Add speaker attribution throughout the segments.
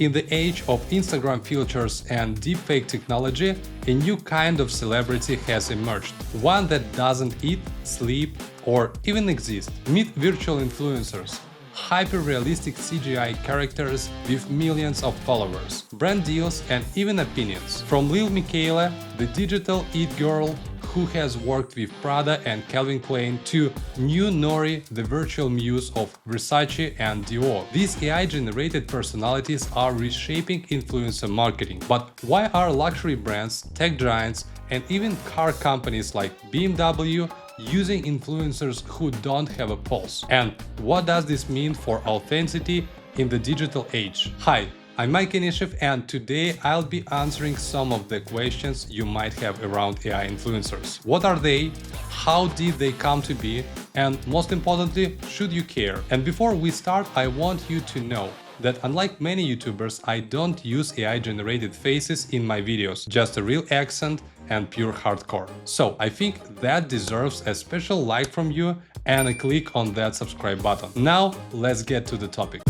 Speaker 1: In the age of Instagram filters and deepfake technology, a new kind of celebrity has emerged, one that doesn't eat, sleep, or even exist. Meet virtual influencers, hyper-realistic CGI characters with millions of followers, brand deals, and even opinions. From Lil Miquela, the digital it girl who has worked with Prada and Calvin Klein, to Noonoouri, the virtual muse of Versace and Dior. These AI-generated personalities are reshaping influencer marketing. But why are luxury brands, tech giants, and even car companies like BMW using influencers who don't have a pulse? And what does this mean for authenticity in the digital age? Hi, I'm Mike Inishev, and today I'll be answering some of the questions you might have around AI influencers. What are they? How did they come to be? And most importantly, should you care? And before we start, I want you to know that unlike many YouTubers, I don't use AI-generated faces in my videos, just a real accent and pure hardcore. So I think that deserves a special like from you and a click on that subscribe button. Now let's get to the topic.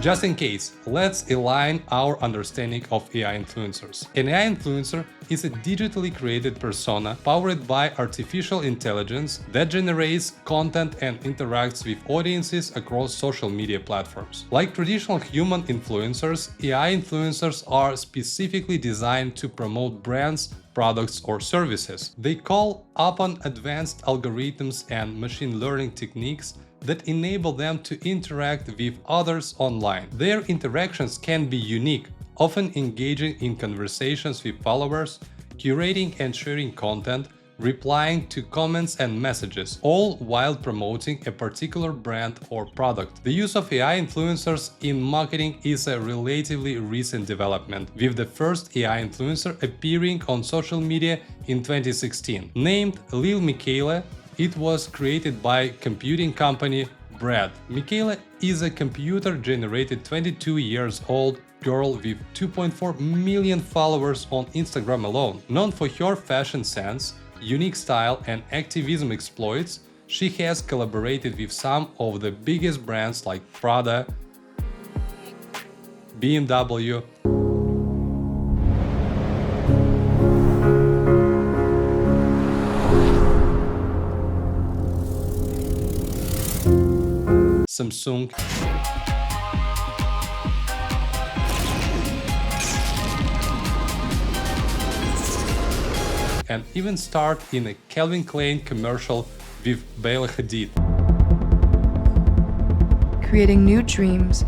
Speaker 1: Just in case, let's align our understanding of AI influencers. An AI influencer is a digitally created persona powered by artificial intelligence that generates content and interacts with audiences across social media platforms. Like traditional human influencers, AI influencers are specifically designed to promote brands, products, or services. They call upon advanced algorithms and machine learning techniques that enable them to interact with others online. Their interactions can be unique, often engaging in conversations with followers, curating and sharing content, replying to comments and messages, all while promoting a particular brand or product. The use of AI influencers in marketing is a relatively recent development, with the first AI influencer appearing on social media in 2016. Named Lil Miquela, it was created by computing company Prada. Miquela is a computer-generated 22-year-old girl with 2.4 million followers on Instagram alone. Known for her fashion sense, unique style, and activism exploits, she has collaborated with some of the biggest brands like Prada, BMW, Samsung, and even starred in a Calvin Klein commercial with Bella Hadid.
Speaker 2: Creating new dreams.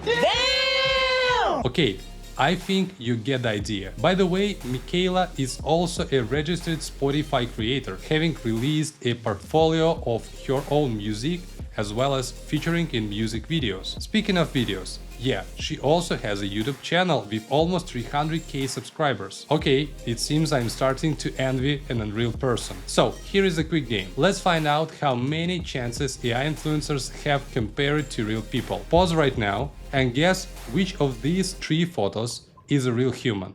Speaker 1: Damn! Okay, I think you get the idea. By the way, Miquela is also a registered Spotify creator, having released a portfolio of her own music as well as featuring in music videos. Speaking of videos, yeah, she also has a YouTube channel with almost 300k subscribers. Okay, it seems I'm starting to envy an unreal person. So, here is a quick game. Let's find out how many chances AI influencers have compared to real people. Pause right now and guess which of these 3 photos is a real human.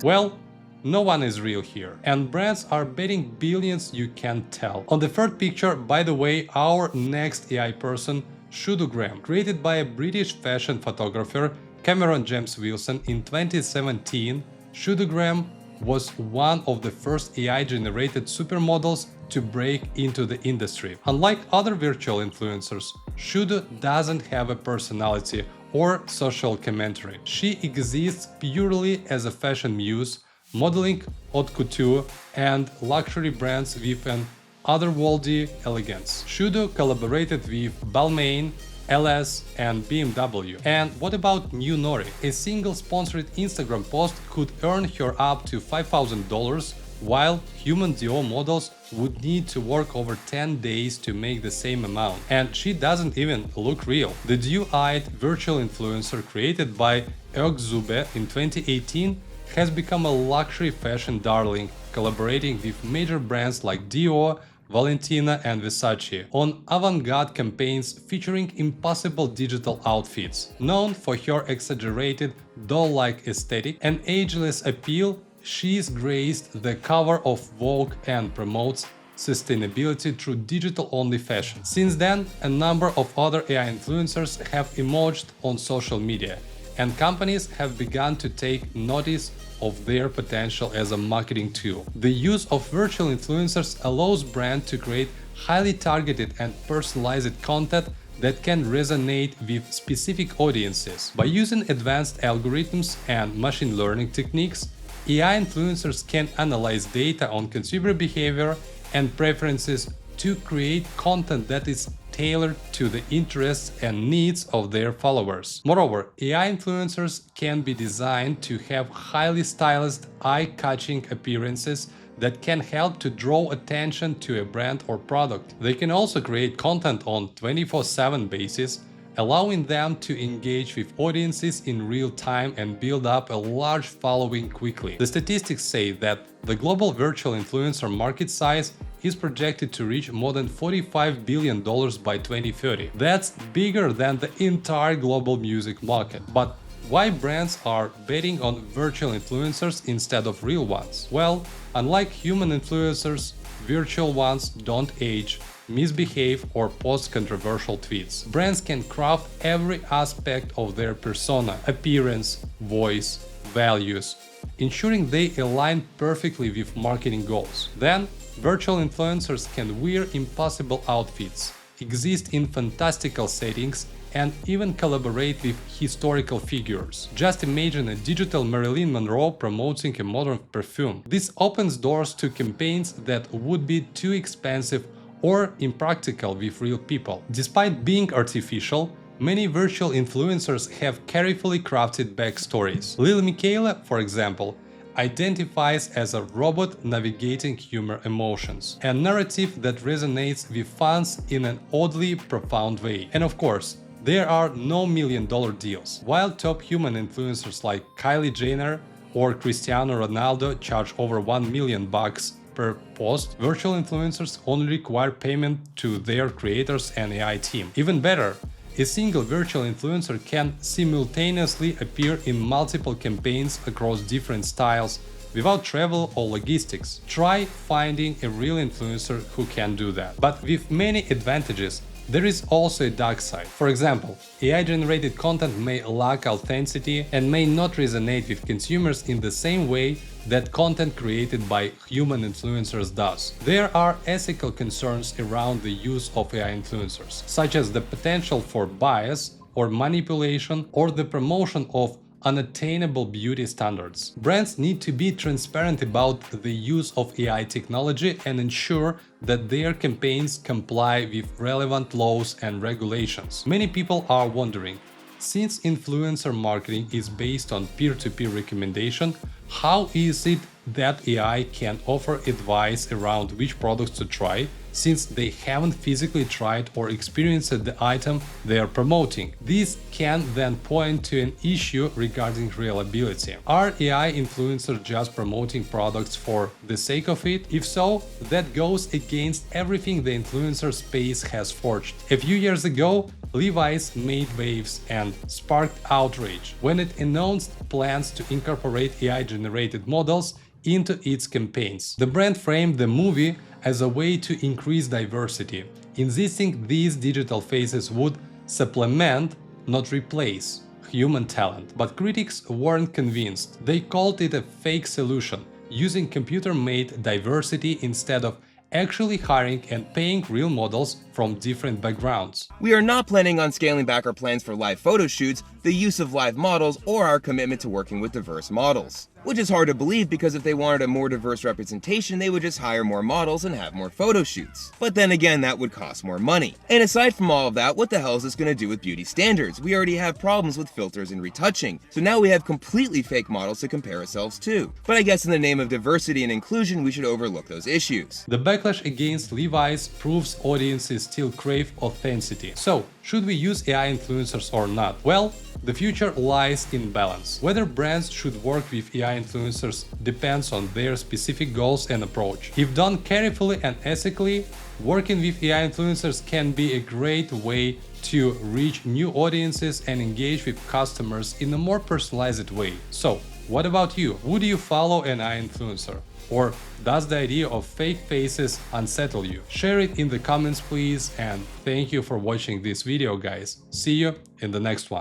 Speaker 1: Well, no one is real here, and brands are betting billions, you can't tell. On the third picture, by the way, our next AI person, Shudu, created by a British fashion photographer Cameron James Wilson in 2017, Shudu was one of the first AI-generated supermodels to break into the industry. Unlike other virtual influencers, Shudu doesn't have a personality or social commentary. She exists purely as a fashion muse, modeling haute couture and luxury brands with an otherworldly elegance. Shudu collaborated with Balmain, LS and BMW. And what about Noonoouri? A single sponsored Instagram post could earn her up to $5,000, while human Dior models would need to work over 10 days to make the same amount. And she doesn't even look real. The dew-eyed virtual influencer created by Zube in 2018 has become a luxury fashion darling, collaborating with major brands like Dior, Valentina and Versace on avant-garde campaigns featuring impossible digital outfits. Known for her exaggerated, doll-like aesthetic and ageless appeal, she's graced the cover of Vogue and promotes sustainability through digital-only fashion. Since then, a number of other AI influencers have emerged on social media, and companies have begun to take notice of their potential as a marketing tool. The use of virtual influencers allows brands to create highly targeted and personalized content that can resonate with specific audiences. By using advanced algorithms and machine learning techniques, AI influencers can analyze data on consumer behavior and preferences to create content that is tailored to the interests and needs of their followers. Moreover, AI influencers can be designed to have highly stylized, eye-catching appearances that can help to draw attention to a brand or product. They can also create content on 24/7 basis, allowing them to engage with audiences in real time and build up a large following quickly. The statistics say that the global virtual influencer market size is projected to reach more than $45 billion by 2030. That's bigger than the entire global music market. But why brands are betting on virtual influencers instead of real ones? Well, unlike human influencers, virtual ones don't age, misbehave, or post controversial tweets. Brands can craft every aspect of their persona, appearance, voice, values, ensuring they align perfectly with marketing goals. Then, virtual influencers can wear impossible outfits, exist in fantastical settings, and even collaborate with historical figures. Just imagine a digital Marilyn Monroe promoting a modern perfume. This opens doors to campaigns that would be too expensive or impractical with real people. Despite being artificial, many virtual influencers have carefully crafted backstories. Lil Miquela, for example, identifies as a robot navigating human emotions, a narrative that resonates with fans in an oddly profound way. And of course, there are no million-dollar deals. While top human influencers like Kylie Jenner or Cristiano Ronaldo charge over $1 million per post, virtual influencers only require payment to their creators and AI team. Even better, a single virtual influencer can simultaneously appear in multiple campaigns across different styles without travel or logistics. Try finding a real influencer who can do that. But with many advantages, there is also a dark side. For example, AI-generated content may lack authenticity and may not resonate with consumers in the same way that content created by human influencers does. There are ethical concerns around the use of AI influencers, such as the potential for bias or manipulation or the promotion of unattainable beauty standards. Brands need to be transparent about the use of AI technology and ensure that their campaigns comply with relevant laws and regulations. Many people are wondering, since influencer marketing is based on peer-to-peer recommendation, how is it that AI can offer advice around which products to try, since they haven't physically tried or experienced the item they are promoting? This can then point to an issue regarding reliability. Are AI influencers just promoting products for the sake of it? If so, that goes against everything the influencer space has forged. A few years ago, Levi's made waves and sparked outrage when it announced plans to incorporate AI-generated models into its campaigns. The brand framed the movie as a way to increase diversity, insisting these digital faces would supplement, not replace, human talent. But critics weren't convinced. They called it a fake solution, using computer-made diversity instead of actually hiring and paying real models from different backgrounds.
Speaker 3: We are not planning on scaling back our plans for live photo shoots, the use of live models, or our commitment to working with diverse models. Which is hard to believe because if they wanted a more diverse representation, they would just hire more models and have more photo shoots. But then again, that would cost more money. And aside from all of that, what the hell is this going to do with beauty standards? We already have problems with filters and retouching, so now we have completely fake models to compare ourselves to. But I guess in the name of diversity and inclusion, we should overlook those issues.
Speaker 1: The backlash against Levi's proves audiences still crave authenticity. So, should we use AI influencers or not? Well, the future lies in balance. Whether brands should work with AI influencers depends on their specific goals and approach. If done carefully and ethically, working with AI influencers can be a great way to reach new audiences and engage with customers in a more personalized way. So, What about you? Would you follow an AI influencer? Or does the idea of fake faces unsettle you? Share it in the comments please, and thank you for watching this video guys. See you in the next one.